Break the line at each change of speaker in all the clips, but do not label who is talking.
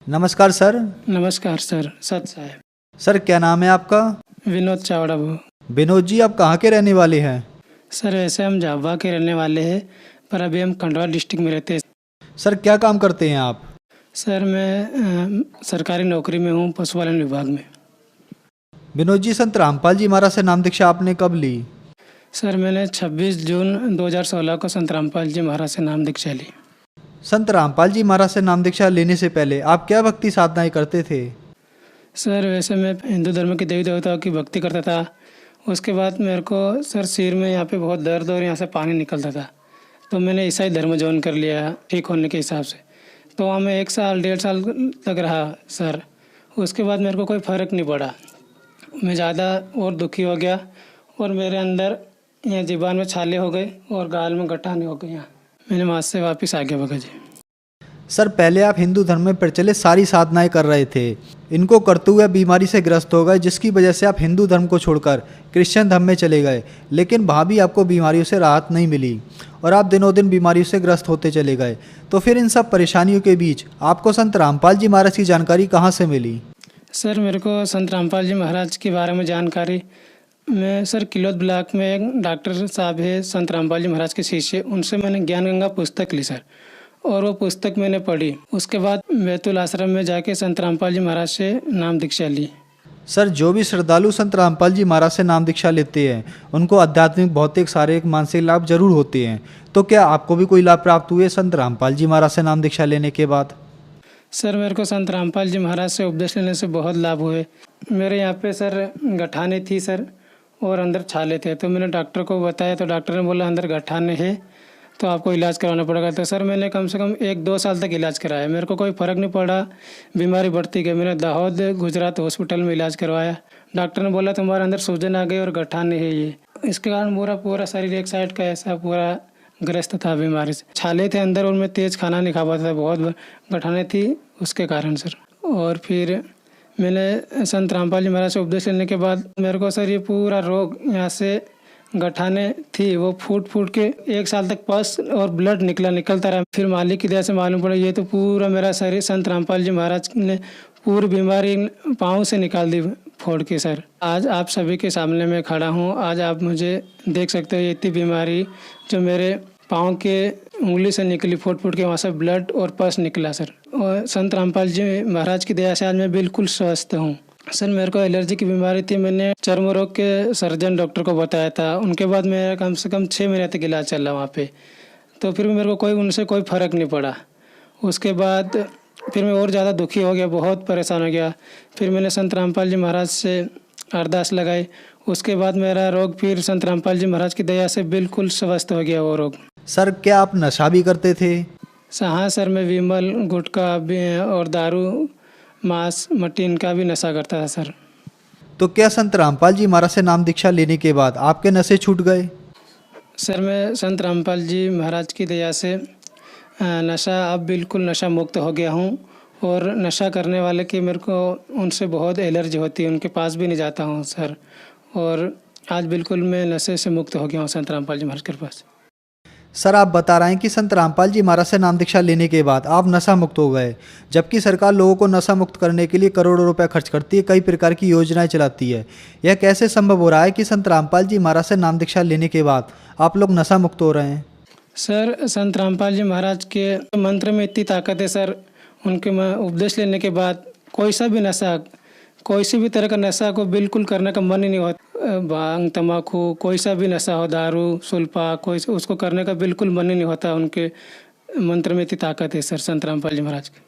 नमस्कार सर।
नमस्कार सर, सत साहब।
सर क्या नाम है आपका?
विनोद चावड़ा वो।
विनोद जी, आप कहाँ के रहने वाले हैं?
सर वैसे हम झाबुआ के रहने वाले हैं, पर अभी हम खंडवा डिस्ट्रिक्ट में रहते हैं।
सर क्या काम करते हैं आप?
सर मैं सरकारी नौकरी में हूँ, पशुपालन विभाग में।
विनोद जी, संत रामपाल जी महाराज से नाम दीक्षा आपने कब ली?
सर मैंने 26 जून 2016 को संत रामपाल जी महाराज से नाम दीक्षा ली।
संत रामपाल जी महाराज से नाम दीक्षा लेने से पहले आप क्या भक्ति साधनाएं करते थे?
सर वैसे मैं हिंदू धर्म के देवी देवताओं की भक्ति करता था। उसके बाद मेरे को सर सिर में यहाँ पे बहुत दर्द और यहाँ से पानी निकलता था, तो मैंने ईसाई धर्म ज्वाइन कर लिया ठीक होने के हिसाब से। तो वहाँ मैं 1 साल 1.5 साल तक रहा सर। उसके बाद मेरे को कोई फ़र्क नहीं पड़ा, मैं ज़्यादा और दुखी हो गया और मेरे अंदर यहाँ ज़ुबान में छाले हो गए और गाल में गठाने हो गए। यहाँ मैंने वहाँ से वापस आ गया भगत जी।
सर पहले आप हिंदू धर्म में प्रचलित सारी साधनाएं कर रहे थे, इनको करते हुए बीमारी से ग्रस्त हो गए, जिसकी वजह से आप हिंदू धर्म को छोड़कर क्रिश्चियन धर्म में चले गए। लेकिन वहाँ भी आपको बीमारियों से राहत नहीं मिली और आप दिनों दिन बीमारियों से ग्रस्त होते चले गए। तो फिर इन सब परेशानियों के बीच आपको संत रामपाल जी महाराज की जानकारी कहाँ से मिली?
सर मेरे को संत रामपाल जी महाराज के बारे में जानकारी, मैं सर किलोद ब्लॉक में एक डॉक्टर साहब है संत रामपाल जी महाराज के शिष्य, उनसे मैंने ज्ञान गंगा पुस्तक ली सर, और वो पुस्तक मैंने पढ़ी। उसके बाद बैतुल आश्रम में जाके संत रामपाल जी महाराज से नाम दीक्षा ली।
सर जो भी श्रद्धालु संत रामपाल जी महाराज से नाम दीक्षा लेते हैं उनको आध्यात्मिक, भौतिक, शारीरिक, मानसिक लाभ जरूर होते हैं। तो क्या आपको भी कोई लाभ प्राप्त हुए संत रामपाल जी महाराज से नाम दीक्षा लेने के बाद?
सर मेरे को संत रामपाल जी महाराज से उपदेश लेने से बहुत लाभ हुए। मेरे यहाँ पे सर गठाने थी सर, और अंदर छाले थे, तो मैंने डॉक्टर को बताया तो डॉक्टर ने बोला अंदर गठाने हैं तो आपको इलाज करवाना पड़ेगा। तो सर मैंने कम से कम 1-2 साल तक इलाज कराया, मेरे को कोई फ़र्क नहीं पड़ा, बीमारी बढ़ती गई। मैंने दाहोद गुजरात हॉस्पिटल में इलाज करवाया। डॉक्टर ने बोला तुम्हारे अंदर सूजन आ गई और गठाने है ये, इसके कारण पूरा पूरा शरीर एक साइड का ऐसा पूरा ग्रस्त था बीमारी से। छाले थे अंदर और मैं तेज़ खाना नहीं खा पाता था, बहुत गठाने थी उसके कारण सर। और फिर मैंने संत रामपाल जी महाराज से उपदेश लेने के बाद मेरे को सर ये पूरा रोग यहाँ से गठाने थी वो फूट फूट के 1 साल तक पस और ब्लड निकलता रहा। फिर मालिक की दया से मालूम पड़ा ये तो पूरा मेरा शरीर संत रामपाल जी महाराज ने पूरी बीमारी पाँव से निकाल दी फोड़ के सर। आज आप सभी के सामने मैं खड़ा हूँ, आज आप मुझे देख सकते हो। ये इतनी बीमारी जो मेरे पाँव के उंगली से निकली, फूट फूट के वहाँ से ब्लड और पस निकला सर, और संत रामपाल जी महाराज की दया से आज मैं बिल्कुल स्वस्थ हूँ। सर मेरे को एलर्जी की बीमारी थी, मैंने चर्म रोग के सर्जन डॉक्टर को बताया था। उनके बाद मेरा कम से कम 6 महीने तक इलाज चला वहाँ पे, तो फिर भी मेरे को उनसे कोई फ़र्क नहीं पड़ा। उसके बाद फिर मैं और ज़्यादा दुखी हो गया, बहुत परेशान हो गया। फिर मैंने संत रामपाल जी महाराज से अरदास लगाई। उसके बाद मेरा रोग फिर संत रामपाल जी महाराज की दया से बिल्कुल स्वस्थ हो गया वो रोग।
सर क्या आप नशा भी करते थे?
हाँ सर, मैं विमल, गुटखा और दारू, मांस, मट्टी इनका भी नशा करता था सर।
तो क्या संत रामपाल जी महाराज से नाम दीक्षा लेने के बाद आपके नशे छूट गए?
सर मैं संत रामपाल जी महाराज की दया से नशा अब बिल्कुल नशा मुक्त हो गया हूँ, और नशा करने वाले की मेरे को उनसे बहुत एलर्जी होती है, उनके पास भी नहीं जाता हूँ सर। और आज बिल्कुल मैं नशे से मुक्त हो गया हूँ संत रामपाल जी महाराज के पास।
सर आप बता रहे हैं कि संत रामपाल जी महाराज से नाम दीक्षा लेने के बाद आप नशा मुक्त हो गए, जबकि सरकार लोगों को नशा मुक्त करने के लिए करोड़ों रुपए खर्च करती है, कई प्रकार की योजनाएं चलाती है। यह कैसे संभव हो रहा है कि संत रामपाल जी महाराज से नाम दीक्षा लेने के बाद आप लोग नशा मुक्त हो रहे हैं?
सर संत रामपाल जी महाराज के मंत्र में इतनी ताकत है सर, उनके उपदेश लेने के बाद कोई सा भी नशा, कोई सी भी तरह का नशा को बिल्कुल करने का मन ही नहीं होता। भांग, तम्बाकू, कोई सा भी नशा हो, दारू, सुल्फा, उसको करने का बिल्कुल मन ही नहीं होता। उनके मंत्र में इतनी ताकत है सर संत रामपाल जी महाराज की।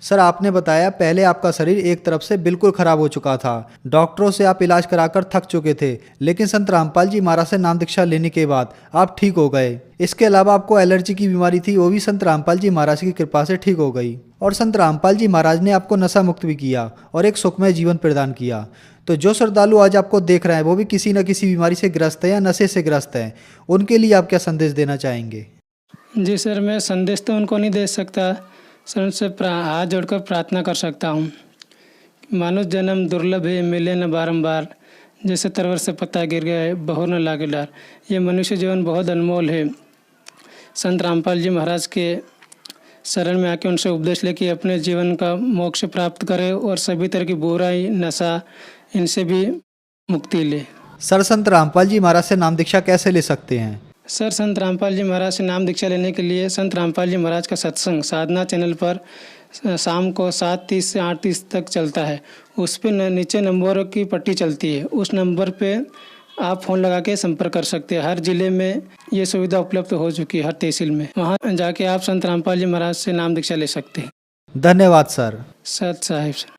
सर आपने बताया पहले आपका शरीर एक तरफ से बिल्कुल खराब हो चुका था, डॉक्टरों से आप इलाज कराकर थक चुके थे, लेकिन संत रामपाल जी महाराज से नाम दीक्षा लेने के बाद आप ठीक हो गए। इसके अलावा आपको एलर्जी की बीमारी थी, वो भी संत रामपाल जी महाराज की कृपा से ठीक हो गई। और संत रामपाल जी महाराज ने आपको नशा मुक्त भी किया और एक सुखमय जीवन प्रदान किया। तो जो श्रद्धालु आज आपको देख रहे हैं वो भी किसी न किसी बीमारी से ग्रस्त है या नशे से ग्रस्त है, उनके लिए आप क्या संदेश देना चाहेंगे?
जी सर, मैं संदेश तो उनको नहीं दे सकता सर, उनसे हाथ जोड़कर प्रार्थना कर सकता हूँ। मानुष जन्म दुर्लभ है, मिले न बारंबार, जैसे तरवर से पत्ता गिर गया बहो न लागे डार। ये मनुष्य जीवन बहुत अनमोल है। संत रामपाल जी महाराज के शरण में आके उनसे उपदेश लेके अपने जीवन का मोक्ष प्राप्त करे और सभी तरह की बुराई, नशा, इनसे भी मुक्ति ले।
सर, संत रामपाल जी महाराज से नाम दीक्षा कैसे ले सकते हैं?
सर, संत रामपाल जी महाराज से नाम दीक्षा लेने के लिए संत रामपाल जी महाराज का सत्संग साधना चैनल पर शाम को 7:30 से 8:30 तक चलता है। उस पे नीचे नंबरों की पट्टी चलती है, उस नंबर पे आप फ़ोन लगा के संपर्क कर सकते हैं। हर जिले में ये सुविधा उपलब्ध हो चुकी है, हर तहसील में। वहाँ जाके आप संत रामपाल जी महाराज से नाम दीक्षा ले सकते हैं।
धन्यवाद सर।
सत साहिब सर।